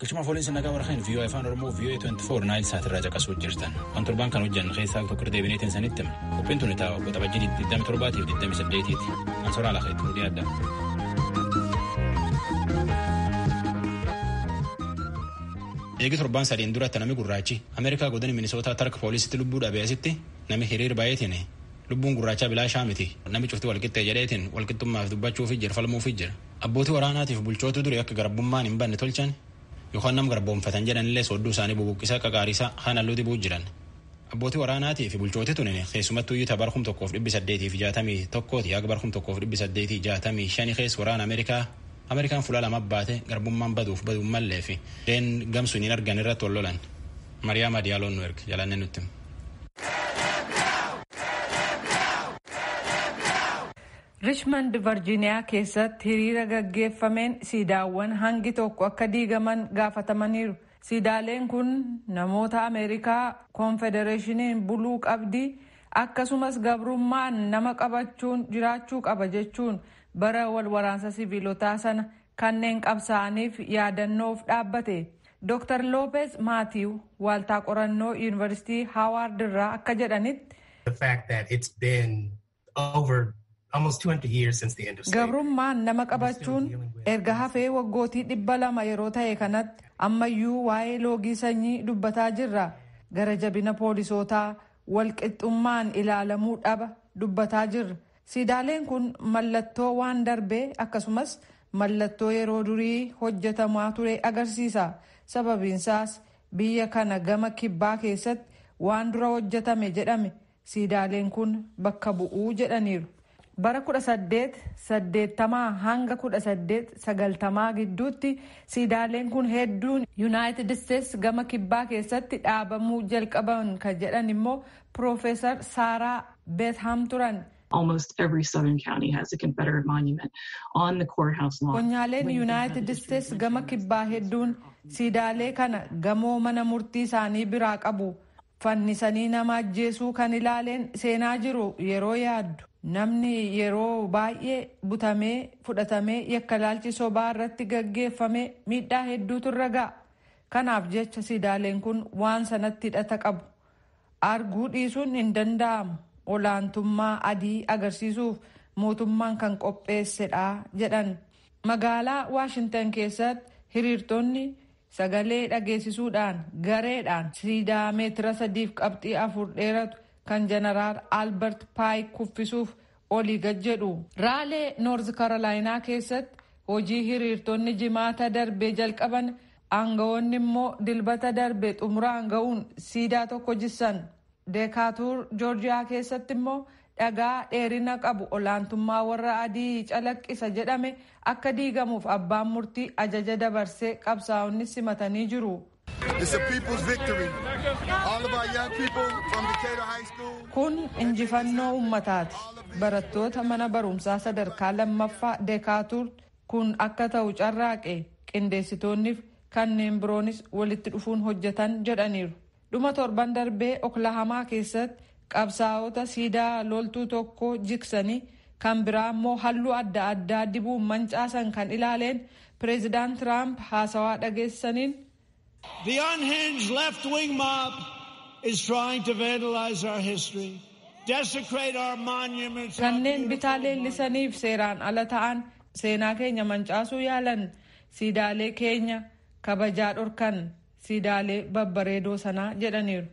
Galchuma fooliinsi nagaa warreen VOA Afaan Oromoo VOA 24 Naayil Saatirraa caqasuu jirtan. Kan torbaan kan hojjan keessaa tokko deebineetiin sanitti qophiin tuni taa'u qotabajjii 27 fi 28ti. Ansoraa lafa itti adda. Eegi torbaan sadiin duratti nami gurraachi Ameerikaa godina Minisootaa tarka poolisitti lubbuu dhabeesitti nami hiriir baay'eetiin lubbuun gurraachaa bilaashaa miti. Nami cufti walqixxee jedheetiin walqixxummaaf dubbachuufi jira falmuufi jira. Abbootii waraanaatiif bulchootu durii akka garbummaan hin banne tolchan yookaan nam garboomfatan jedhanillee soodduu isaanii bubuqqisaa qaqaarisaa haan halluu dibuu jiran. Abbootii waraanaatii fi bulchootii tunin keessumattuu iyyuu barkum 1861 haga barkum 1865 keessa waraana Ameerikaan fuula lama baate garbummaan baduuf baduun mallee fi deen gamsuun hin argan irratti wal lolan. Mariyaa Madiyaaloon nu erga jalanne nutti. Richmond Virginia keessatti hiriira gaggeeffameen siidaawwan hangi tokko akka diigaman gaafatamaniiru. Siidaaleen kun namoota Ameerikaa Konfedereeshiniin buluu qabdi akkasumas gabrummaan nama qabachuun jiraachuu qaba jechuun bara wal waraansa siviilotaa sana kanneen qabsaa'aniif yaadannoof dhaabbate. Dr. Lopez Matthew waaltaa qorannoo Yuunivarsiitii Haawaard irraa akka jedhanitti gabrummaan nama qabachuun erga hafee waggootii 200 yeroo ta'e kanatti ammayyuu waa'ee loogii sanyii dubbataa jirra. Gara jabina poolisootaa walqixxummaan ilaalamuu dhaba dubbataa jirra. Siidaaleen kun mallattoo waan darbee akkasumas mallattoo yeroo durii hojjetamaa ture agarsiisa. Sababiinsaas biyya kana gama kibbaa keessatti waan dura hojjetame jedhame siidaaleen kun bakka bu'uu jedhaniiru. Bara 1880 hanga 1890 gidduutti siidaaleen kun hedduun United States gama kibbaa keessatti dhaabamuu jalqaban kan jedhan immoo Profeesar Saaraa Beetham turan. Almost every southern county has a Confederate monument on the courthouse lawn. Konyaaleen United States gama kibbaa hedduun siidaalee kana gamoo mana murtii isaanii biraa qabu. Fannisanii nama ajjeesuu kan ilaaleen seenaa jiru yeroo yaaddu. Namni yeroo baay'ee butamee fudhatamee yakka laalchi sobaa irratti gaggeeffame miidhaa hedduutu irra ga'a. Kanaaf jecha siidaaleen kun waan sanatti hidhata qabu. Arguu dhiisuun hin danda'amu. Olaantummaa adii agarsiisuuf mootummaan kan qopheessedha jedhan. Magaalaa Waashintan keessatti hiriirtonni sagalee dhageessisuudhaan gareedhaan siidaa meetira 3.4 dheeratu kan jeneraal Albert Paayik kuffisuuf olii gad jedhu. Raalee Noorz Karolaayinaa keessatti hojii hiriirtonni jimaata darbee jalqaban aangawoonni immoo dilbata darbee xumuraan ga'uun siidaa tokko jissan. Deekaatuur Joorjiyaa keessatti immoo dhagaa dheerina qabu olaantummaa warra adii calaqqisa jedhame akka diigamuuf abbaan murtii ajaja dabarsee qabsaa'onni simatanii jiru. Kun injifannoo uummataati. Barattoota mana barumsaa sadarkaa lammaffaa Deekaatuur kun akka ta'u carraaqe qindeessitoonniif kanneen biroonis walitti dhufuun hojjetan jedhaniiru. Dhuma torban darbee Oklahamaa keessatti qabsaa'ota siidaa loltuu tokko jiksanii kan biraa immoo halluu adda addaa dibuun mancaasan kan ilaaleen Pireezidaant Tiraamp haasawaa dhageessaniin. The unhinged left-wing mob is trying to vandalize our history, desecrate our monuments. Kanneen bitaa leellisaniif seeraan ala ta'an seenaa keenya mancaasuu yaalan siidaalee keenya kabajaa dhorkan. Siidaalee babbareedoo sanaa jedhaniiru.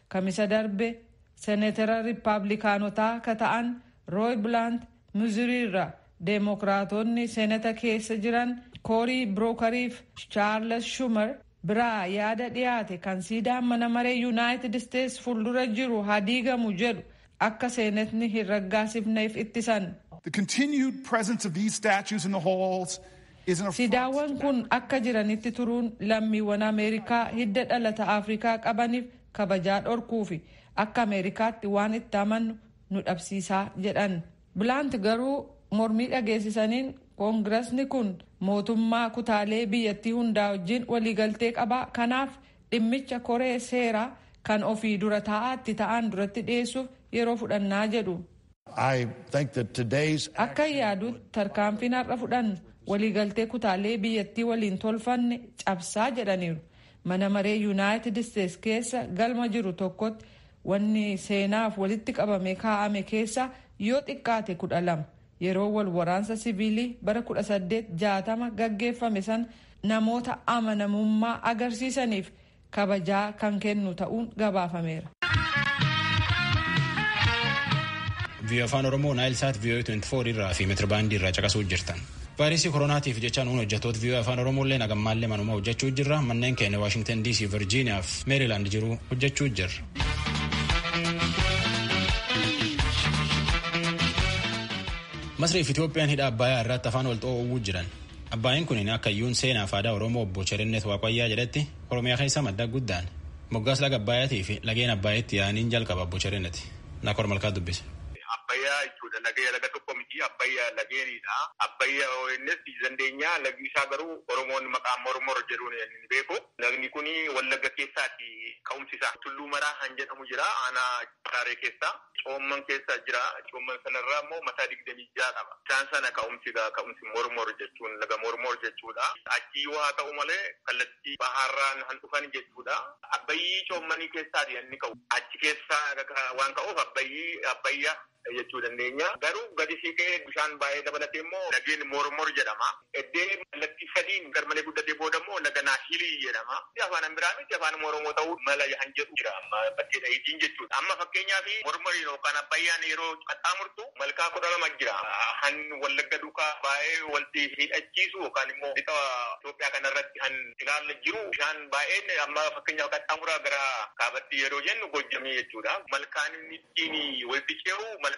Kamisa darbe Seenetara Riippaabilikaanotaa ka ta'an Rooy Bilaant Muziriirra Deemokiraatonni Seenata keessa jiran Koorii Birookariif Chaarles Shumar biraa yaada dhiyaate kan siidaan mana maree Yuunaayitid Isteets fuuldura jiru haa diigamu jedhu akka Seenetni hin raggaasifneef ittisan. The continued presence of these statues in the halls. Siidaawwan kun akka jiranitti turuun lammiiwwan Ameerikaa hidda dhalata Afrikaa qabaniif kabajaa dhorkuufi akka Ameerikaatti waan itti amannu nu dhabsiisaa jedhan. Bilaant garuu mormii dhageessisaniin koongirasni kun mootummaa kutaalee biyyattii hundaa wajjin waliigaltee qaba. Kanaaf dhimmicha koree seeraa kan ofii dura taa'aatti ta'an duratti dhiyeessuuf yeroo fudhannaa jedhu. I think that today's akka yaadutti tarkaanfiin har'a fudhannu waliigaltee kutaalee biyyattii waliin tolfanne cabsaa jedhaniiru. Mana maree Yuunaayitid Isteets keessa galma jiru tokkotti wanni seenaaf walitti qabame kaa'ame keessa yoo xiqqaate 12 yeroo wal waraansa siviilii bara 1860 gaggeeffame san namoota amanamummaa agarsiisaniif kabajaa kan kennu ta'uun gabaafameera. Viiyoo Afaan Oromoo Naayilsaat Viiyoo 24 irraa fi meetirbaandii irraa caqasuu jirtan. Vaayirasii koronaatiif jecha nuun hojjettoota Viiyoo Afaan Oromoolee nagammaallee manuma hojjechuu jirra. Manneen keenya Waashingtan DC, Virgiiniyaa fi Meerilaand jiru hojjechuu jirra. Masrii fi Itoophiyaan hidha Abbayyaa irratti afaan wal xoo'uu jiran. Abbaayeen kun akka iyyuun seenaa fi aadaa Oromoo obbo Cherennet Waaqayyaa jedhetti Oromiyaa keessa madda guddaan. Moggaas laga Abbayyaatii fi lageen Abbayyaatti yaa'aniin jalqaba obbo Cherennet. Naakor Malkaa dubbise. Abbayyaa jechuudha laga tokko miti Abbayyaa lageenidha. Abbayyaa ONS dandeenyaa lagni isaa garuu Oromoon maqaa Mormor jedhuun ni beeku. Lagni kun Wallagga keessaati ka'umsi isaa. Tulluu Maraa kan jedhamu jira aanaa Hararee keessa. Coomman keessa jira. Coomman sanarraa immoo mataa 26 qaba. Isaan sana ka'umsi Mormor jechuun laga Mormor jechuudha. Achi yoo haa ta'u malee kallattii baharraan han dhufan jechuudha. Abbayyii coommanii keessaati inni ka'u. Achi keessaa waan ka'uuf Abbayyaa jechuu dandeenya. Garuu gadi siqee bishaan baay'ee dabalatee immoo lageen Mormor jedhama. Eddee kallattii sadiin garmalee guddatee booda immoo laga Naahilii jedhama. Afaan biraa miti afaan Oromoo ta'uu mala han jedhu jira amma bakkeedha ijiin jechuudha. Amma fakkeenyaaf Mormor yookaan Abbayyaan yeroo qaxxaamurtu malkaa 12 jira. Han Wallagga duukaa baay'ee walitti hidhachiisu yookaan immoo lixa Itoophiyaa kanarratti han ilaalla jiru bishaan baay'een amma fakkeenyaaf qaxxaamuraa gara kaabatti yeroo jennu Gojjamee jechuudha. Malkaan inni ittiin walitti ce'u malkaa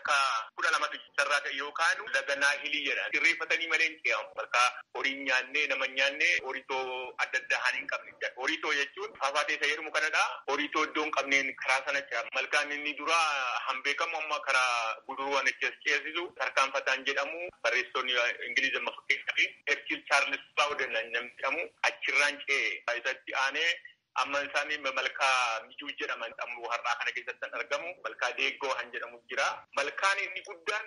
12 sarraa ta'e yookaan laga Naahilii jedhan. Sirreeffatanii malee hin ce'amu. Malkaa horii nyaannee nama nyaannee horitoo adda addaa han hin qabne. Horitoo jechuun faafaatee isa jedhamu kanadha. Horitoo iddoo hin qabneen karaa sana ce'ama. Malkaan inni dura han beekamu amma karaa guduruwwan ceesisu tarkaanfataan jedhamu barreessonni Ingilizii fakkeenyaaf Erkil Chaarles Baawudan namni jedhamu achirraan ce'e isatti aanee amma isaanii malkaa Ijoo jedhaman xamuruu har'aa kana keessatti argamu malkaa Deeggoo han jedhamu jira. Malkaan inni guddaan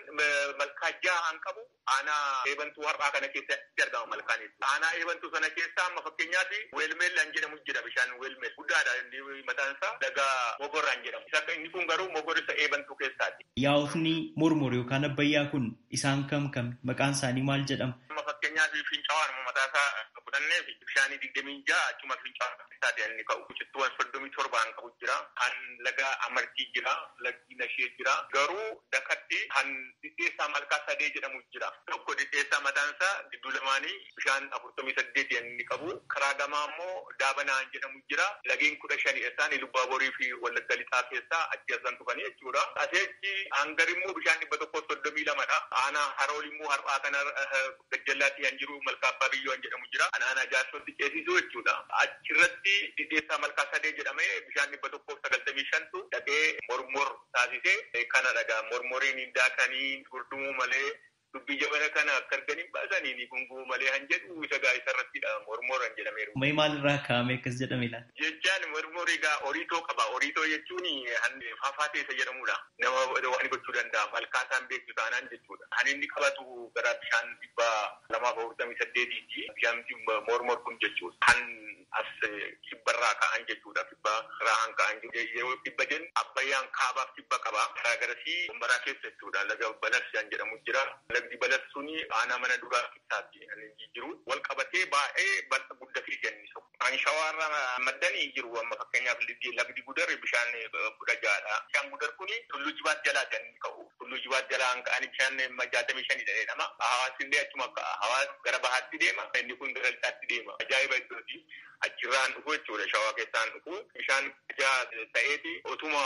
malkaa 6 han qabu aanaa eebantuu har'aa kana keessatti argama malkaan. Aanaa eebantuu sana keessaa amma fakkeenyaaf Weelmeel han jedhamu jira bishaan Weelmeel guddaadha inni mataan isaa laga Mogor han jedhamu. Isa inni kun garuu Mogor isa eebantuu keessaati. Yaa'ofni Mormor yookaan Abbayyaa kun isaan kam maqaan isaanii maal jedhama? Amma fakkeenyaaf Fincaawaan mataa isaa fudhannee bishaanii 26 achuma Fincaawaan keessaati inni ka'u. Kuchittuuwwan 37 qabu jira. Han laga Amartii jira. Lagni Nashee jira. Garuu dakatti han dhidheessaa malkaa 3 jedhamu jira. Tokko dhidheessaa mataan isaa gidduu lamaanii bishaan 48 inni qabu. Karaa gamaa immoo Daabanaan jedhamu jira. Lageen 15 isaan Lubbaaborii fi Wallagga Lixaa keessaa achi asan dhufanii jechuudha. Aseechi hangar immoo bishaan 132 dha. Aanaa Harool immoo har'aa kana gajjallaatti han jiru malkaa Abbaa Biyyoo han jedhamu jira. Aanaa Jaarsootti ceesisuu jechuudha. Achirratti dhidheessaa malkaa 3 jedhamee bishaan 195tu dhaqee Mormor taasisee kana dhagaa Mormoriin daakanii gurdumuu malee dubbii jabana kana akka arganii baasanii gunguu malee han jedhu isa gaa isarrattidha Mormor han jedhameeru. Mee maalirraa kaa'ame akkas jedhame laata? Jechaan Mormori gaa horitoo qaba. Horitoo jechuun han faafaatee isa jedhamudha. Nama waan gochuu danda'a. Malkaa isaan beektu taanaan jechuudha. Han inni qabatu gara bishaan 248 bishaan Mormor kun jechuudha. Han as kibbarraa ka'an jechuudha. Kibbarraa han ka'an yeroo kibba jennu Abbayyaan kaabaaf kibba qaba. Karaa garasii Umbaraa keessa jechuudha. Laga Balas han jedhamu jira. Lagdi Balas suni aanaa mana duraa keessaatti kan jiru. Wal qabatee baay'ee bal'a guddatee jennisu. Kan shawaarraa maddanii jiru amma fakkeenyaaf lagdi Gudar bishaan 16dha. Bishaan Gudar kuni Tulluu Jibaat jalaa kan ka'u. Tulluu Jibaat jalaa kan ka'an bishaan 65 jedhama. Hawaasni illee achuma ka'a. Hawaas gara bahaatti deema. Inni kun gara lixaatti deema. Ajaa'iba iddooti. Achirraan dhufu jechuudha shawaa keessaan dhufu bishaan ijaa ta'eeti otuma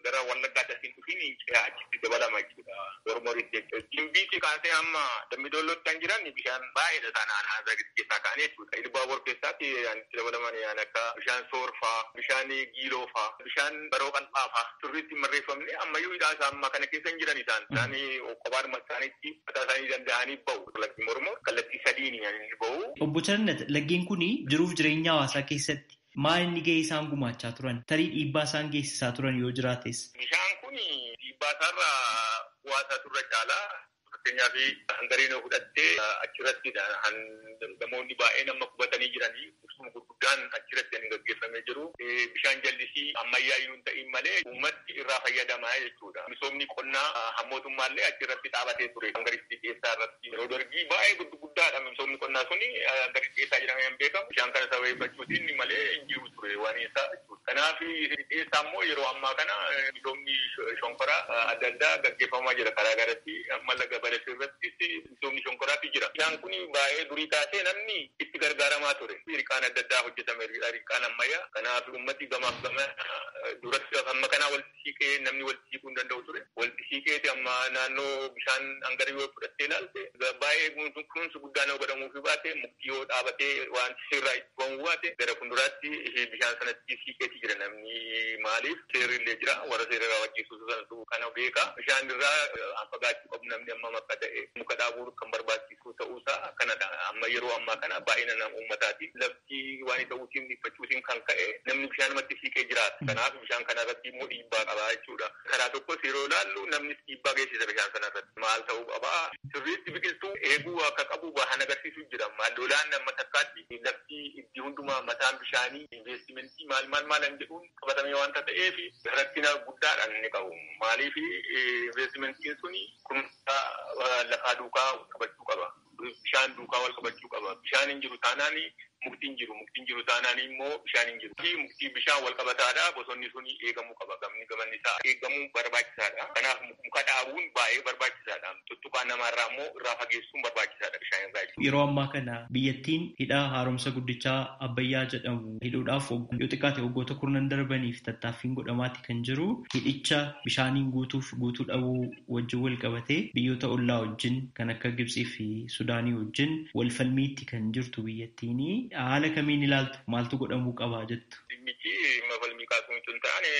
gara Wallaggaatti asiin dhufiin achitti dabalama jechuudha. Mormoritti jechuudha. Jimbiitti kaasee amma Dambidollootti kan jiran bishaan baay'eedha isaan aanaa keessaa ka'an jechuudha. Ilbaabor keessaatti itti dabalaman yaan akka bishaan Soorfaa, bishaan Giiloofaa, bishaan Baroo Qal'aafaa sirriitti marreeffamne ammayyuu hidhaa amma kana keessa hin jiran isaan. Isaan kophaadhuma isaaniitti mataa isaanii danda'anii bahu. Lagdi Mormor kallattii sadiin bahu. Obbo Cherennet laggeen kuni jiruuf jireenya hawaasaa keessatti maal inni gahee isaan gumaachaa turan? Tarii dhiibbaa isaan geessisaa turan yoo jiraates? Bishaan kun dhiibbaa isaarraa bu'aasaa turre caalaa Fakkeenyaaf hangareen fudhattee achirratti namoonni baay'een amma qubatanii jiranii ibsuma gurguddaan achirratti kan gaggeeffamee jiru. Bishaan jallisii ammayyaa iyyuu hin ta'in malee uummatti irraa fayyadamaa jechuudha. Misoomni qonnaa hammootummaallee achirratti dhaabatee ture. Hangaritti keessaa irratti yeroo dargii baay'ee guddaadha misoomni qonnaa suni hangaritti keessaa jedhamee hin beekamu. Bishaan kana sababeeffachuutiin malee hin jiru ture waan isaa jechuudha. Kanaaf keessaa immoo yeroo ammaa kana misoomni shonkoraa adda addaa gaggeeffamaa jira karaa garatti amma laga Balasee irrattis misoomni shonkoraatu jira. Bishaan kun baay'ee durii kaasee namni itti gargaaramaa ture. Riqaan adda addaa hojjetame riqaan ammayyaa. Kanaaf uummati gamaaf gama duratti amma kanaa walitti siiqee namni walitti siiquu hin danda'u ture. Walitti siiqeeti amma naannoo bishaan hangarii yoo fudhattee ilaalte baay'ee kunuunsi guddaan yoo godhamuufi baate muktii yoo dhaabatee wanti sirraa itti ba'uu baate gara fuulduraatti bishaan sanatti siiqeeti jira namni maaliif seerrillee jira warra seera raawwachiisuu sanatu kana beeka. Bishaan irraa fagaachuu qabu namni amma makka ta'e muka dhaabuu kan barbaachisu ta'uusaa kanadha. Amma yeroo ammaa kana baay'ina uummataati. Lafti waan ta'uutiin dhiphachuutiin kan ka'e namni bishaanumatti siiqee jiraata. Kanaaf bishaan kana irratti immoo dhiibbaa qaba jechuudha. Karaa tokkos yeroo ilaallu namnis dhiibbaa geessisa bishaan sana irratti. Maal ta'uu qaba? Sirriitti biqiltuu eeguu akka qabu bahan agarsiisu jira. Lolaan amma takkaatti lafti itti hundumaa mataan bishaanii investimentii maalan jedhuun qabatamee waanta ta'eef rakkina guddaadhaan inni qabu. Maaliif investimentiin suni kunuunsa lafaa duukaa qabachuu qaba. Bishaan duukaa wal qabachuu qaba. Bishaan hin jiru taanaan muktiin jiru taanaan immoo bishaan hin jiru. Muktii bishaan wal qabataadha. Bosonni suni eegamuu qaba. Gamanni isaa eegamuu barbaachisaadha. Kanaaf muka dhaabuun baay'ee barbaachisaadha. Tuttuqaan namaarraa immoo irraa fageessuun barbaachisaadha bishaan irraa. Yeroo ammaa kana biyyattiin hidha haaromsa guddichaa Abbayyaa jedhamu hidhuudhaaf yoo xiqqaate waggoota kurnan darbaniif tattaaffiin godhamaati kan jiru. Hidhicha bishaaniin guutuu dhabuu wajjin wal qabatee biyyoota ollaa wajjin kan akka Gibxii fi Sudaanii wajjin wal falmiitti kan jirtu biyyattiini. Haala kamiin ilaaltu maaltu godhamuu qabaa jettu? Dhimmichi falmii kaasuun tun taane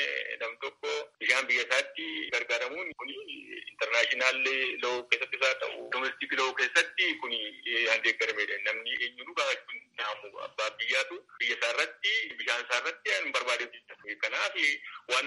nam tokko bishaan biyya isaatti gargaaramuun kun intarnaashinaal loo keessatti isaa ta'u domestik loo keessatti kun handeeggaramedha. Namni eenyuun gaafachuun naamu abbaa biyyaatu biyya isaa irratti bishaan isaa irratti hin barbaadeetu. Kanaaf waan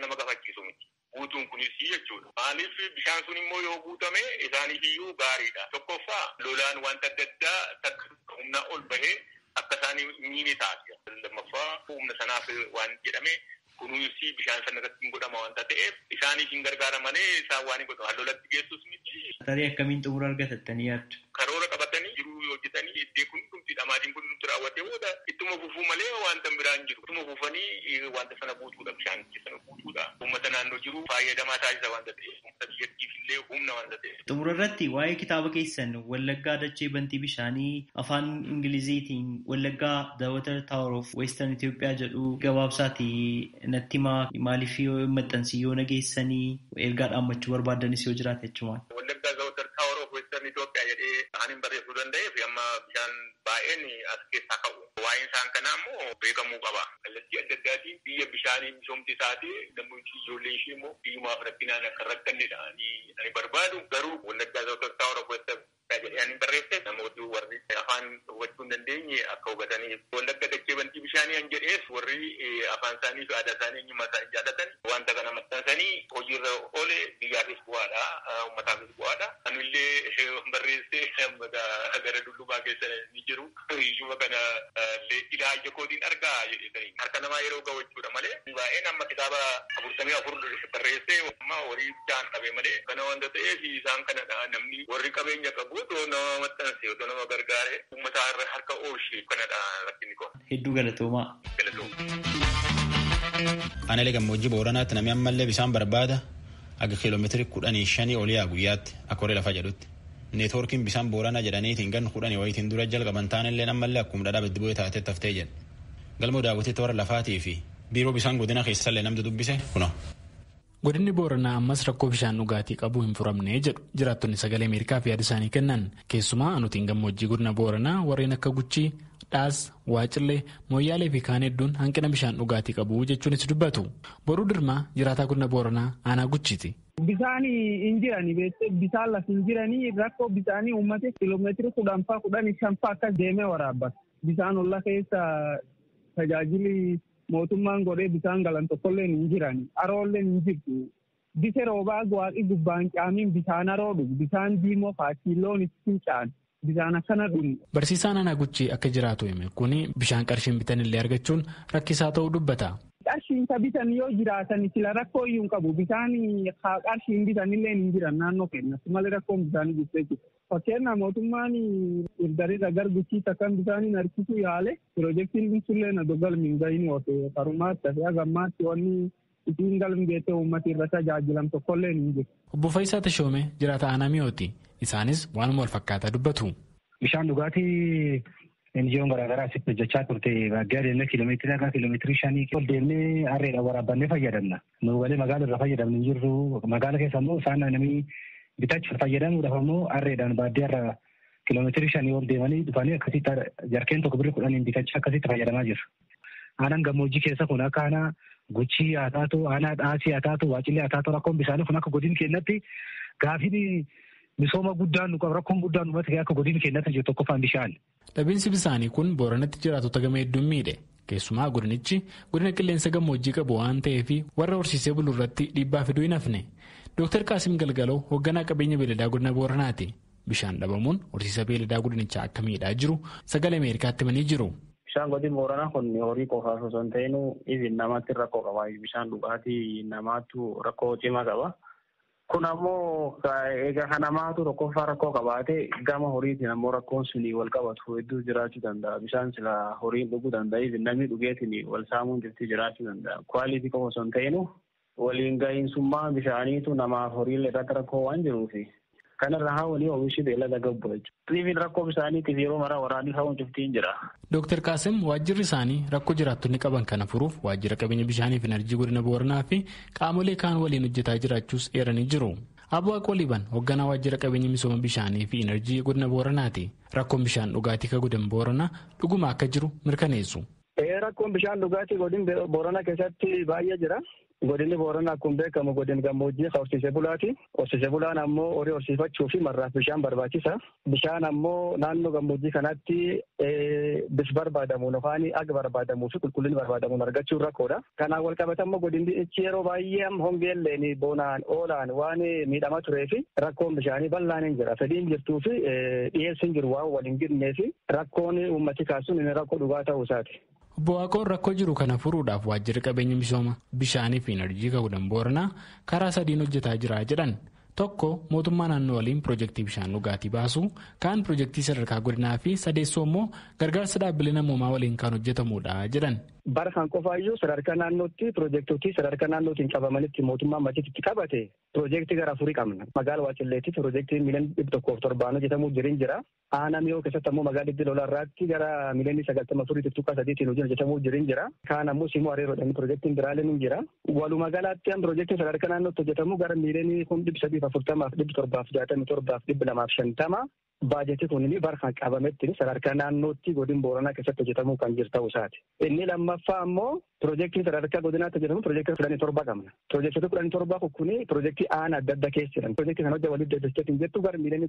nama gaafachiisu miti. Guutuun kunis jechuudha. Maaliif bishaan sun immoo yoo guutame isaaniif iyyuu gaariidha. Tokkoffaa lolaan wanta adda addaa takka humnaa ol bahee akka isaanii miini taasisa. Lammaffaa humna sanaaf waan jedhame kunuunsi bishaan sana irratti hin godhama wanta ta'eef isaaniif hin gargaara malee isaan waan hin godhamu. Lolatti geessus miti. Tarii akkamiin xumura argatattanii yaaddu? Karoora qabatanii jiruu hojjetanii iddee kun dhumti dhamaatiin kun dhumti raawwatee booda ittuma fufuu malee wanta biraan jiru. Ittuma fufanii wanta sana guutuudha bishaan sana guutuudha. Uummata naannoo jiru fayyadamaa taasisa wanta ta'eef uummata biyyattiif illee humna wanta ta'eef. Xumura irratti waa'ee kitaaba keessan Wallaggaa Dachee Bantii Bishaanii afaan Ingiliziitiin Wallaggaa The Water Tower of Western Ethiopia jedhu gabaabsaati natti himaa maaliif yoo maxxansi yoo nageessanii ergaa dhaammachuu barbaadanis yoo jiraate jechuudha. Wallaggaa The Water Tower of Western Ethiopia jedhee ani barreessuu danda'eef amma bishaan baay'een as keessaa ka'u. Waa'een isaan kanaa immoo beekamuu qaba. Kallattii adda addaatiin biyya bishaanii misoomti isaati namoonni ijoollee ishee immoo biyyumaaf rakkinaan akka rakkannedha. Ani barbaadu garuu Wallaggaa The Water Tower of Western jedhee ani barreesse namoonni warri afaan hubachuu hin dandeenye akka hubataniif. Wallagga Dachee Bantii Bishaanii an jedheef warri afaan isaanii fi aadaa isaanii eenyummaa isaanii jaallatan wanta kana maxxansanii hojiirra oole biyyaafis bu'aadha, uummataafis bu'aadha. Anillee barreessee gara dullumaa keessa ni jiru. Ijoo kana ilaalcha kootiin argaa jedhanii harka namaa yeroo ga'u jechuudha malee baay'een amma kitaaba 44 barreessee amma horii jaan qabee malee kana wanta ta'eef isaan kanadha namni warri qabeenya qabu otoo nama maxxanse otoo nama gargaare uummata harka oolchee kanadha rakkinni koo. Hedduu galatoomaa. Aanaalee gammoojjii Booranaatti namni ammallee bishaan barbaada akka kiiloomeetirii 15 olii guyyaatti akka horii lafa jedhutti. Neetwoorkiin bishaan Booranaa jedhaniitiin gan 10 wayitiin dura jalqaban taanillee ammallee akkuma dhadhaa beddi bu'ee taatee taftee jedhe. Galmoo daawwatee toora lafaatii fi biiroo bishaan godina keessallee namni dubbise kuno. Godinni Booranaa ammas rakkoo bishaan dhugaatii qabu hin furamne jedhu jiraattonni sagalee Ameerikaaf yaada isaanii kennan. Keessumaa anutiin gammoojjii godina Booranaa warreen akka Guchii, Dhaas, Waacillee, Mooyyaalee fi kaan hedduun hanqina bishaan dhugaatii qabu jechuunis dubbatu. Boruu Dirmaa jiraataa godina Booranaa aanaa Guchiiti. Bishaan hin jirani bishaan lafa hin jiranii rakkoo bishaanii uummate kiiloomeetira 10-15 akkas deemee waraabbata. Bishaan olla keessa tajaajili mootummaan godhee bishaan galan tokkollee hin jirani. Haroollee hin jirtu. Bise roobaa waaqii gubbaan caamiin bishaan haroodu bishaan diimoo faakiiloon ittiin caan bishaan akkana dhumu. Barsiisaan Aanaa Guchii akka jiraatu hime kuni bishaan qarshiin bitanillee argachuun rakkisaa ta'uu dubbata. Qarshiin bitan yoo jiraatan sila rakkoo iyyuu hin qabu. Bishaan qarshiin bitanillee hin jiran naannoo keenyatti malee rakkoon bishaanii guddee jiru. Fakkeenyaaf mootummaan irdarirra garguchii takkan bishaaniin harkisuu yaale piroojeektiin sullee na dogalmiin gahinii ote karumaatti tafiyaa gammaatti wanni itiin galmeessee uummata irra tajaajilam tokkollee hin jiru. Obbo Faayisaa Tashoomee jiraata Aanaa Mi'ooti. Isaanis waanuma wal fakkaataa dubbatu. Bishaan dhugaatii Ijoo garaagaraa asitti hojjechaa turte baaggaa deemnee kiiloomeetirii 5 ol deemnee harreedhaan waraabbannee fayyadamna. Nu galee magaala irra fayyadamne hin jirru. Magaala keessa immoo isaan namni bitachuuf fayyadamuudhaaf immoo harreedhaan baadiyyaarra kiiloomeetirii 5 ol deemanii dhufanii akkasitti jarkeen tokko birrii 10 bitachaa akkasitti fayyadamaa jiru. Aanaan gammoojjii keessa kun akka aanaa Guchii haa taatu, aanaa Dhaasii haa taatu, Waacillee haa taatu rakkoon bishaanii kun akka godina keenyatti gaafiin misooma guddaan nu qabu rakkoon guddaan uummata akka godina keenyatti jiru tokkoffaan bishaan. Dhabiinsi bishaanii kun Booranatti jiraatota gama hedduun miidhe. Keessumaa godinichi godina qilleensa gammoojjii qabu waan ta'eef warra horsiisee buluu irratti dhiibbaa fiduu hin hafne. Dr. Qaasim Galgaloo hoogganaa qabeenya beeladaa godina Booranaati. Bishaan dhabamuun horsiisa beeladaa godinichaa akka miidhaa jiru sagalee Ameerikaatti himanii jiru. Bishaan godina Booranaa kun horii qofaaf osoo hin ta'in ibin namatti rakkoo qaba. Bishaan dhugaatii namaatu rakkoo cimaa qaba. Kun ammoo egaa kan namaatu tokkoffaa rakkoo qabaate gama horiitiin ammoo rakkoon suni wal qabatu hedduu jiraachuu danda'a. Bishaan sila horiin dhuguu danda'a. Namni dhugeetiin wal saamuun jirti jiraachuu danda'a. Kwaalitii qofa osoo hin ta'in waliin gahiinsummaa bishaaniitu namaaf horiilee irratti rakkoo waan jiruufi. Kanarraa hawwanii oomishni beellada gabbu jechuudha. Dhiibiin rakkoo bishaaniitiif yeroo maraa waraanni hawwan cuftiin jira. Dr. Qaasim waajjirri isaanii rakkoo jiraattonni qaban kana furuuf waajjira qabeenya bishaanii fi enerjii godina Booranaa fi qaamolee kaan waliin hojjetaa jiraachuus eeranii jiru. Abbo Aqoliban hoogganaa waajjira qabeenya misooma bishaanii fi enerjii godina Booranaati. Rakkoon bishaan dhugaatii ka godina Booranaa dhuguma akka jiru mirkaneessu. Rakkoon bishaan dhugaatii godina Booranaa keessatti baay'ee jira. Godinni Booranaa akkuma beekamu godina gammoojjii horsiisee bulaati. Horsiisee bulaan ammoo horii horsiifachuu fi marraaf bishaan barbaachisa. Bishaan ammoo naannoo gammoojjii kanatti bis barbaadamuun yookaan aga barbaadamuu fi qulqullinni barbaadamuun argachuun rakkoodha. Kanaan wal qabata ammoo godinni yeroo baay'ee hongeelleen bonaan oolaan waan miidhamaa turee fi rakkoon bishaanii bal'aan hin jira. Fedhiin jirtuu fi dhiyeessiin jiru waan wal hin gidnee fi rakkoon uummati kaasuun inni rakkoo dhugaa ta'uu isaati. Obbo Waaqoon rakkoo jiru kana furuudhaaf waajjirri qabeenya misooma bishaanii fi enerjii godina Booranaa karaa sadiin hojjetaa jira jedhan. Tokko mootummaa naannoo waliin piroojeektii bishaan dhugaatii baasuu, kaan piroojeektii sadarkaa godinaa fi sadeessoo immoo gargaarsa dhaabbilee namoomaa waliin kan hojjetamudha jedhan. Bara kan qofaayyuu sadarkaa naannootti piroojeektotii sadarkaa naannootiin qabamanitti mootummaan machiitti qabate piroojeektii gara afurii qabna. Magaala Waacilleetti piroojeektiin miliyoona 107 hojjetamuu jira. Aanaa Miyoo keessatti ammoo magaalaa Diddi Lolaarraatti gara miliyoona 94.3 hojjetamuu jira. Kaan ammoo Simoo Areeroodhaan piroojeektiin biraaleen hin jira. Walumaa galaatti piroojeektiin sadarkaa naannootti hojjetamu gara miliyoona 340,267,250 baajetii kunii bara kan qabametti sadarkaa naannootti godina Booranaa keessatti hojjetamuu kan jiru ta'uu isaati. Inni lammaffaa ammoo piroojeektiin sadarkaa godinaatti hojjetamu piroojeektii 17 qabna. Piroojeektii 17 kuni piroojeektii aanaa adda addaa keessa jiran. Piroojeektii kana hojii waliin deddeebiseetiin jettu gara miliyoona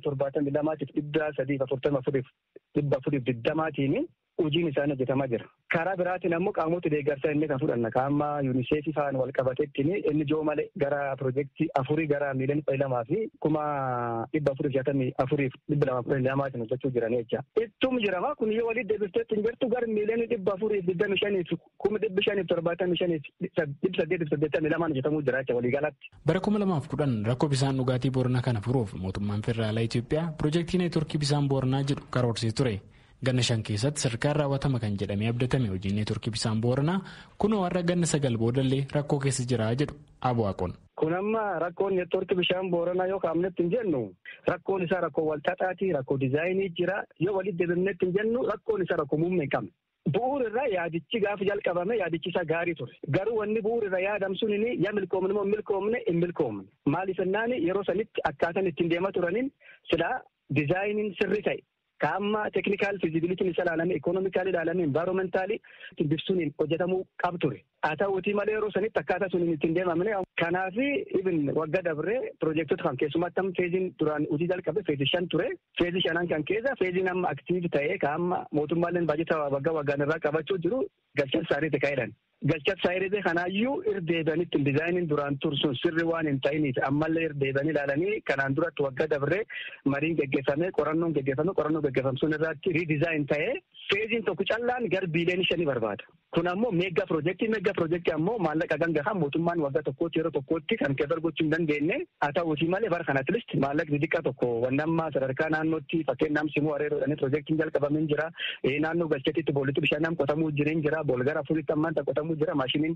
72,344,420 hojiin isaanii hojjetamaa jira. Karaa biraatiin ammoo qaamota deeggarsaa inni kan fudhanna. Qaama yuuniseefii fa'aan wal qabateettiin inni joo malee gara piroojeektii afurii gara miliyoona 200 fi 464,212 hojjechuu jiran jecha. Ittum jirama kun yoo waliin deebiseetiin jirtu gara miliyoona 425 575,882 hojjetamuu jira jecha waliigalatti. Bara 2010 rakkoo bishaan dhugaatii Booranaa kana furuuf mootummaan federaalaa Itoophiyaa piroojeektii neetworkii bishaan Booranaa jedhu karoorsee ture. Ganna 5 keessatti sarkaan raawwatama kan jedhamee abdatame hojiin neetworkii bishaan Booranaa kunoo warra ganna 9 boodallee rakkoo keessa jira jedhu Abbo Waaqoon. Kun amma rakkoon neetworkii bishaan Booranaa yoo kaa'amnetti hin jennu rakkoon isaa rakkoo walxaxaati, rakkoo diizaayinii jira. Yoo walitti deebinetti hin jennu rakkoon isaa rakkoo muummee hin qabne. Bu'uura irraa yaadichi gaafa jalqabame yaadichi isaa gaarii ture. Garuu wanni bu'uura irraa yaadamsuun inni yaa milkoomne moo milkoomne hin milkoomne. Maaliif jennaan yeroo sanitti akkaataan ittiin deemaa turaniin silaa diizaayiniin sirrii ta'e. Kaamma teeknikaal fiizibilitiin isa ilaalame, ikoonomikaal ilaalame, envaayiroomentaalii bifsuun hojjetamuu qabu ture. haa ta'uutii malee yeroo sanitti akkaataa sun ittiin deemamne kanaaf ibin waggaa dabree piroojektota kan keessumatti feeziin duraan hojii jalqabe feezii 5 ture feezii 5 kan keessa feeziin amma aktiiv ta'ee ka amma mootummaaleen baajata waggaa waggaan irraa qabachuu jiru galchan saariitti ka'edhan. Galchat saayiree kanaayyuu irdeebanitti dizaayiniin duraan tursun sirri waan hin ta'iniif ammallee irdeebanii ilaalanii kanaan duratti waggaa dabree mariin geggeeffamee qorannoo geggeeffamsuun irratti riidizaayin ta'ee feeziin tokko callaan gar biiliyoonii 5 barbaada. Kun ammoo meeggaa piroojeektii ammoo maallaqa gangahaa mootummaan waggaa tokkootti yeroo tokkootti kan keessa gochuu hin dandeenye haa ta'uutii malee bara kanatti listi maallaqni xiqqaa tokko wannammaa sadarkaa naannootti fakkeenyaaf simuu areeroodhaan piroojeektiin jalqabamee jira naannoo galchatitti boolitti bishaan qotamuu jira boolgara afuritti ammaan qotamuu jira maashiniin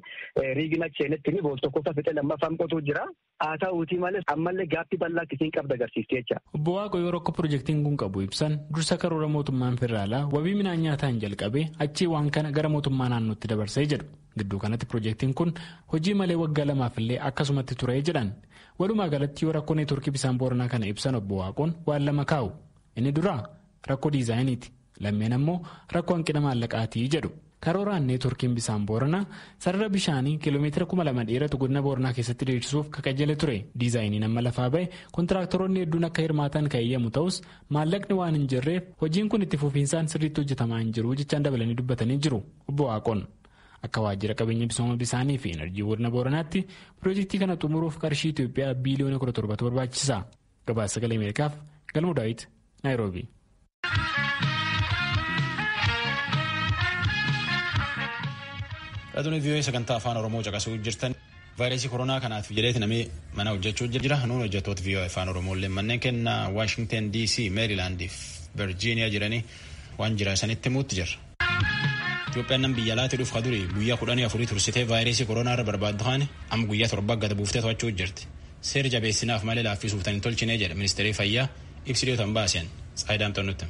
riigina seenetti bool tokkoffaa fixee lammaffaan qotuu jira haa ta'uutii malee ammallee gaaffii bal'aa akkasiin qabda agarsiifti jecha. Obbo Waaqoo yeroo akka piroojeektiin kun qabu ibsan dursa karoora mootummaan federaalaa wabii midhaan nyaataan jalqabee achii waan kana gara mootummaa naannootti dabarsee jedhu. Gidduu kanatti piroojeektiin kun hojii malee waggaa 2 illee akkasumatti ture jedhan. Walumaa galatti yoo rakkoo neetworkii bishaan booranaa kana ibsan obbo Waaqoon waan 2 kaa'u. Inni duraa rakkoo diizaayiniiti. Lammeen ammoo rakkoo hanqina maallaqaatii jedhu. Karooraan neetworkiin bishaan booranaa sarara bishaanii kiiloomeetira 2,000 dheeratu godina booranaa keessatti diriirsuuf kakajjale ture. Diizaayiniin amma lafaa ba'e kontiraaktaroonni hedduun akka hirmaatan kan eeyyamu ta'us maallaqni waan hin jirreef hojiin kun itti fufiinsaan sirriitti hojjetamaa hin jiru jechaan dabalanii dubbatanii jiru. Obbo Waaqoon akka waajjira qabeenya bisooma bishaanii fi enerjii godina booranaatti piroojeektii kana xumuruuf qarshii Itoophiyaa biiliyoona 17 barbaachisa. Gabaasa Sagalee Ameerikaaf Galmuu Daawit Naayiroobii. Raadiyoo VOA sagantaa afaan Oromoo caqasuu jirtan vaayirasii koronaa kanaaf jedheeti namni mana hojjechuu jira. Nuun hojjettoota VOA afaan Oromoolee manneen kennaa Waashingtan DC, Meerilaandii fi Virgiiniyaa jiranii waan jira sanitti himuutti jira. Itoophiyaan nam biyya alaatti dhufu durii guyyaa 14 tursitee vaayirasii koronaa irra barbaaddu haane amma guyyaa 7 gad buuftee to'achuu jirti. Seera jabeessinaaf malee laaffisuuf tan hin tolchine jedha ministeerri fayyaa ibsidootaan baaseen Tsaayidaamtoon nutti.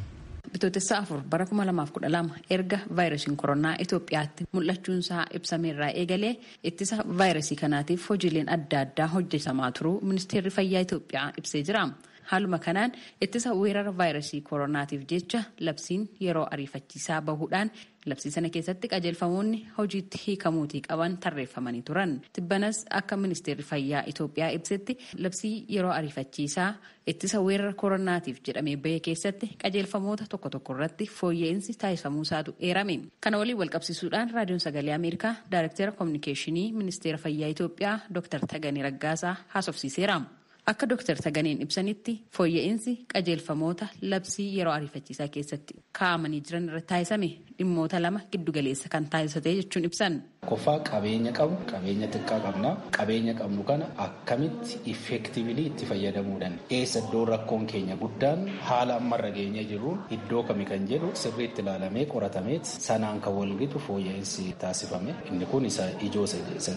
Bitootessa 4 bara 2012 erga vaayirasiin koronaa Itoophiyaatti mul'achuunsaa ibsameerraa eegalee ittisa vaayirasii kanaatiif hojiileen adda addaa hojjetamaa turuu ministeerri fayyaa Itoophiyaa ibsee jira. Haaluma kanaan ittisa weerara vaayirasii koronaatiif jecha labsiin yeroo ariifachiisaa bahuudhaan labsii sana keessatti qajeelfamoonni hojiitti hiikamuutii qaban tarreeffamanii turan. Tibbanas akka ministeerri fayyaa Itoophiyaa ibsetti labsii yeroo ariifachiisaa ittisa weerara koronaatiif jedhamee bahee keessatti qajeelfamoota tokko irratti fooyya'insi taasifamuusaatu eerame. Kana waliin walqabsiisuudhaan raadiyoon sagalee Ameerikaa Daayirektara Kominikeeshinii ministeera fayyaa Itoophiyaa Dr. Taganee Raggaasaa haasofsiiseera. Akka Dr. Taganeen ibsanitti fooyya'insi qajeelfamoota labsii yeroo ariifachiisaa keessatti kaa'amanii jiran irratti taasisame dhimmoota 2 giddugaleessa kan taasisate jechuun ibsan. Qofa qabeenya qabu, qabeenya xiqqaa qabna. Qabeenya qabnu kana akkamitti effektiivili itti fayyadamuudhaan eessa iddoo rakkoon keenya guddaan haala ammarra geenye jiru iddoo kami kan jedhu sirriitti ilaalamee qoratameet sanaan kan walgitu fooyya'insi taasifame. Inni kun isa ijoo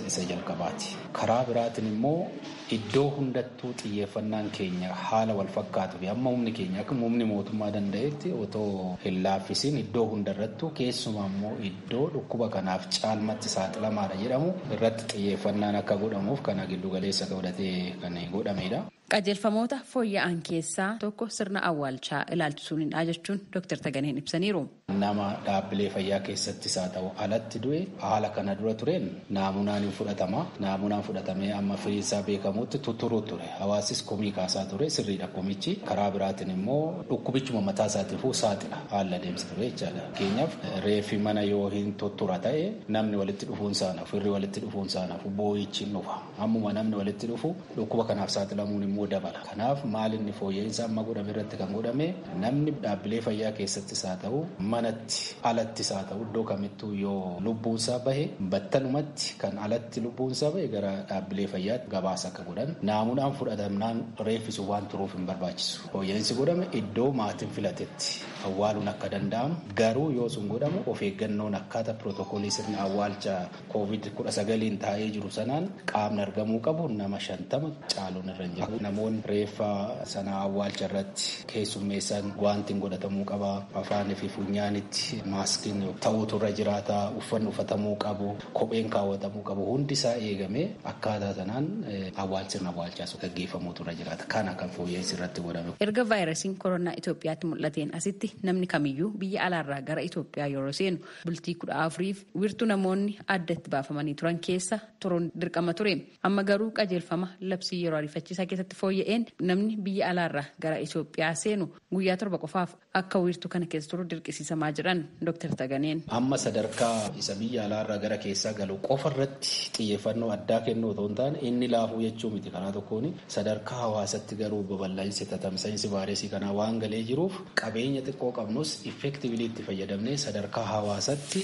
isa jalqabaati. Karaa biraatiin immoo iddoo hundattuu xiyyeeffannaan keenya haala wal fakkaatu fi amma humni keenya akka humni mootummaa danda'etti otoo hin laaffisiin iddoo hundarrattuu keessumaa immoo iddoo dhukkuba kanaaf caalmatti saaxilamaadha jedhamu irratti xiyyeeffannaan akka godhamuuf kana giddugaleessa godhatee kan godhamedha. Qajeelfamoota fooyya'an keessaa tokko sirna awwaalchaa ilaalchisuunidha jechuun Dr. Taganeen ibsaniiru. Nama dhaabbilee fayyaa keessattis haa ta'u alatti du'e haala kana dura tureen naamunaan hin fudhatama. Naamunaan fudhatamee amma firiinsaa beekamutti tutturuu ture. Hawaasis komii kaasaa ture sirriidha komichi. Karaa biraatiin immoo dhukkubichuma mataa isaatiifuu saaxila haala deemsa ture jechaadha. Fakkeenyaaf reeffi mana yoo hin tuttura ta'e namni walitti dhufuun saanaaf firri walitti dhufuun saanaaf boo'ichi hin dhufa. Ammuma namni walitti dhufu dhukkuba kanaaf saaxilamuun immoo dabala. Kanaaf maalinni fooyya'insa amma godhame irratti kan godhame namni dhaabbilee fayyaa keessattis haa ta'u manatti alattis haa ta'u iddoo kamittuu yoo lubbuunsaa bahe battalumatti kan alatti lubbuunsaa bahe gara dhaabbilee fayyaatti gabaasa akka godhan naamunaan fudhatamnaan reeffisu waan turuuf hin barbaachisu. Fooyya'insi godhame iddoo maatiin filatetti awwaaluun akka danda'amu garuu yoo sun godhamu of eeggannoon akkaataa pirootokoolii sirna awwaalcha COVID-19 taa'ee jiru sanaan qaamni argamuu qabu nama 50 caaluun irra hin jiru. namoonni reeffa sana awwaalcha irratti keessummeessan wantiin godhatamuu qaba. Afaan fi funyaanitti maaskiin ta'uutu irra jiraata. Uffanni uffatamuu qabu. Kopheen kaawwatamuu qabu. Hundi isaa eegamee akkaataa sanaan awwaalchaas gaggeeffamuutu irra jiraata. Kana kan fooyya'insi irratti godhame. Erga vaayirasiin koronaa Itoophiyaatti mul'ateen asitti namni kamiyyuu biyya alaarraa gara Itoophiyaa yeroo seenu bultii 14f wiirtuu namoonni adda itti baafamanii turan keessa turuun dirqama ture. Amma garuu qajeelfama labsii yeroo ariifachiisaa keessatti fooyya'een namni biyya alaarraa gara Itoophiyaa seenu guyyaa 7 qofaaf akka wiirtuu kana keessa turu dirqisiisamaa jiran Dr. Taganeen. Amma sadarkaa isa biyya alaarraa gara keessaa galu qofa irratti xiyyeeffannoo addaa kennuu otoo hin taane inni laafuu jechuu miti. Karaa tokkoon sadarkaa hawaasatti garuu babal'insi tatamsa'iinsi vaayirasii kanaa waan galee jiruuf qabeenya xiqqoo qabnus effektiivili itti fayyadamnee sadarkaa hawaasatti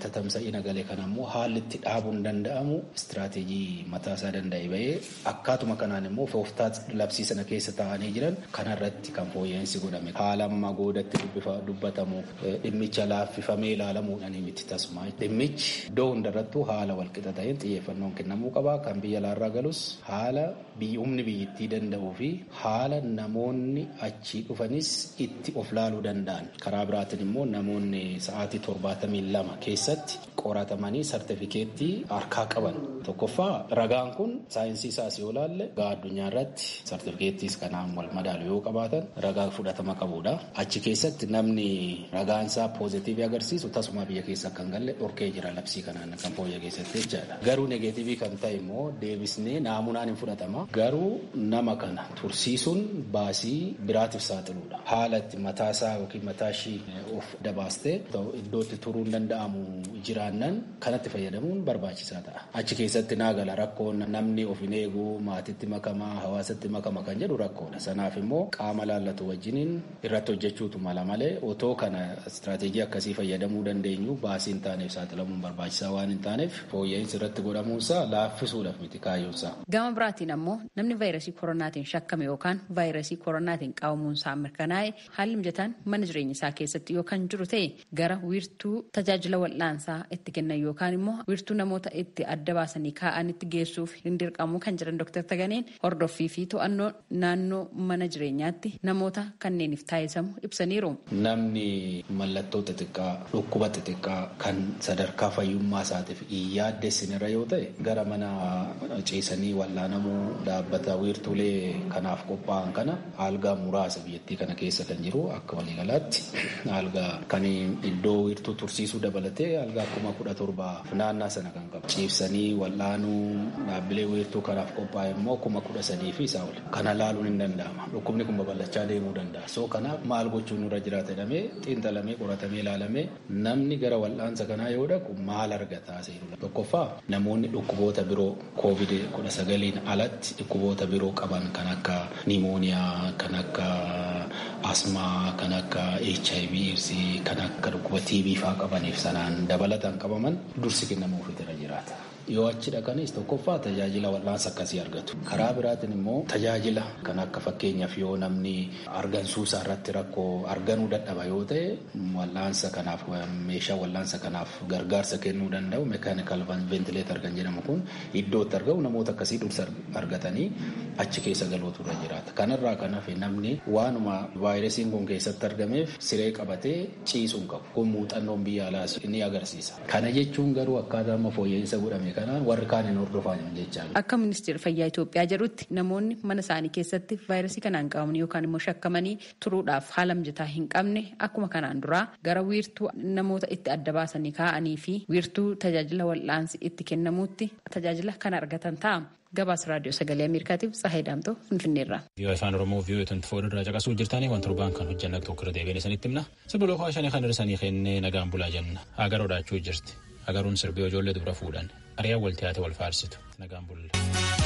tatamsa'ina galee kana immoo haalli itti dhaabuun danda'amu istiraateejii mataa isaa danda'e bahee akkaatuma kanaan immoo fooftaa labsii sana keessa taa'anii jiran kanarratti kan fooyya'insi godhame. Haala amma goodatti dubbatamu dhimmicha laaffifamee ilaalamuudhaan miti tasuma. Dhimmichi iddoo hundarrattuu haala walqixa ta'een xiyyeeffannoon kennamuu qaba. Kan biyya alaarraa galus haala humni biyyattii danda'uu fi haala namoonni achii dhufanis itti of laaluu danda'an. Karaa biraatiin immoo namoonni sa'aatii 72 keessatti qoratamanii sartifikeettii harkaa qaban. Tokkoffaa ragaan kun saayinsii isaas yoo laalle gaa addunyaa irratti sartifikeettiis kanaan wal madaalu yoo qabaatan ragaa fudhatama qabudha. Achi keessatti namni ragaan isaa poozitiivii agarsiisu tasuma biyya keessa kan galle dhorkee jira labsii kanaan kan fooyya'e keessatti jechaadha. Garuu negeetiivii kan ta'e immoo deebisnee naamunaan hin fudhatama. Garuu nama kana tursiisuun baasii biraatiif saaxiluudha. Haala itti mataasaa yookiin mataashii of dabaastee iddootti turuu hin danda'amu jiraannan kanatti fayyadamuun barbaachisaa ta'a. Achi keessatti naagala rakkoon namni of hin eegu maatitti makamaa hawaasatti makama kan jedhu rakkoodha. Sanaaf immoo qaama laallatu wajjiniin irratti hojjechuutu mala malee otoo kana istiraateejii akkasii fayyadamuu dandeenyu baasii hin taaneef saaxilamuun barbaachisaa waan hin taaneef fooyya'insi irratti godhamuunsaa laaffisuudhaaf miti kaayyoonsaa. Gama biraatiin ammoo namni vaayirasii koronaatiin shakkame yookaan vaayirasii koronaatiin qabamuunsaa mirkanaa'e haalli mijataan mana jireenya isaa keessatti yookaan jiru ta'e gara wiirtuu tajaajila wal'aansaa itti kennan yookaan immoo wiirtuu namoota itti adda baasanii kaa'anitti geessuuf hin dirqamu kan jiran Dr. Taganeen hordoffii fi to'annoo naannoo mana jireenyaatti namoota kanneeniif taasisamu ibsaniiru. Namni mallattoo xixiqqaa dhukkuba xixiqqaa kan sadarkaa fayyummaa isaatiif yaaddeessinirra yoo ta'e gara mana ciisanii wal'aanamuu dhaabbata wiirtuulee kanaaf qophaa'an kana algaa muraasa biyyattii kana keessa kan jiru akka waliigalaatti algaa kan iddoo wiirtuu tursiisuu dabalatee algaa 17,000 naannaa sana kan qabu. Ciibsanii wal'aanuu dhaabbilee wiirtuu kanaaf qophaa'e immoo 13,000 fi isaa oli. Kana laaluun hin danda'ama. Dhukkubni kun babal'achaa deemuu danda'a. So kanaaf maal gochuun nurra jiraata jedhamee xiinxalamee qoratamee ilaalamee namni gara wal'aansa kanaa yoo dhaqu maal argataa seerudha. Tokkoffaa namoonni dhukkuboota biroo COVID-19 alatti dhukkuboota biroo qaban kan akka niimooniyaa, kan akka asmaa, kan akka HIV, kan akka dhukkuba TB faa qabaniif sanaan dabalataan qabaman dursi kennamuufitu irra jiraata. Yoo achi dhaqanis tokkoffaa tajaajila wal'aansa akkasii argatu. Karaa biraatiin immoo tajaajila kan akka fakkeenyaaf yoo namni argansuusaa irratti rakkoo arganuu dadhaba yoo ta'e wal'aansa kanaaf meeshaa wal'aansa kanaaf gargaarsa kennuu danda'u mechanical ventilator kan jedhamu kun iddootti argamu namoota akkasii dursa argatanii achi keessa galuutu irra jiraata. Kanarraa kan hafe namni waanuma vaayirasiin kun keessatti argameef siree qabatee ciisuu hin qabu. Kun muuxannoon biyya alaas ni agarsiisa. Kana jechuun garuu akkaataa amma fooyya'insa godhame kanaan warri kaan hin hordofan jechaadha. Akka ministeerri fayyaa Itoophiyaa jedhutti namoonni mana isaanii keessatti vaayirasii kanaan qabamanii yookaan immoo shakkamanii turuudhaaf haala mijataa hin qabne akkuma kanaan duraa gara wiirtuu namoota itti adda baasanii kaa'anii fi wiirtuu tajaajila wal'aansi itti kennamuutti tajaajila kana argatan ta'a. Gabaasa raadiyoo sagalee Ameerikaatiif Tsahaay Daamtoo Finfinneerraa. Viiyoo Afaan Oromoo viiyoo 24 irraa caqasuu jirtanii waan torbaan kan hojjanna tokko irra deebiin isinitti himna. Sibbiloo haashanii kan hirsanii kennee nagaan bulaa jenna. Agaroodhaachuu jirti. Agaruun sirbii ijoollee dubra fuudhan. Ariyaa wal tiyaate wal faarsitu. Nagaan bulla.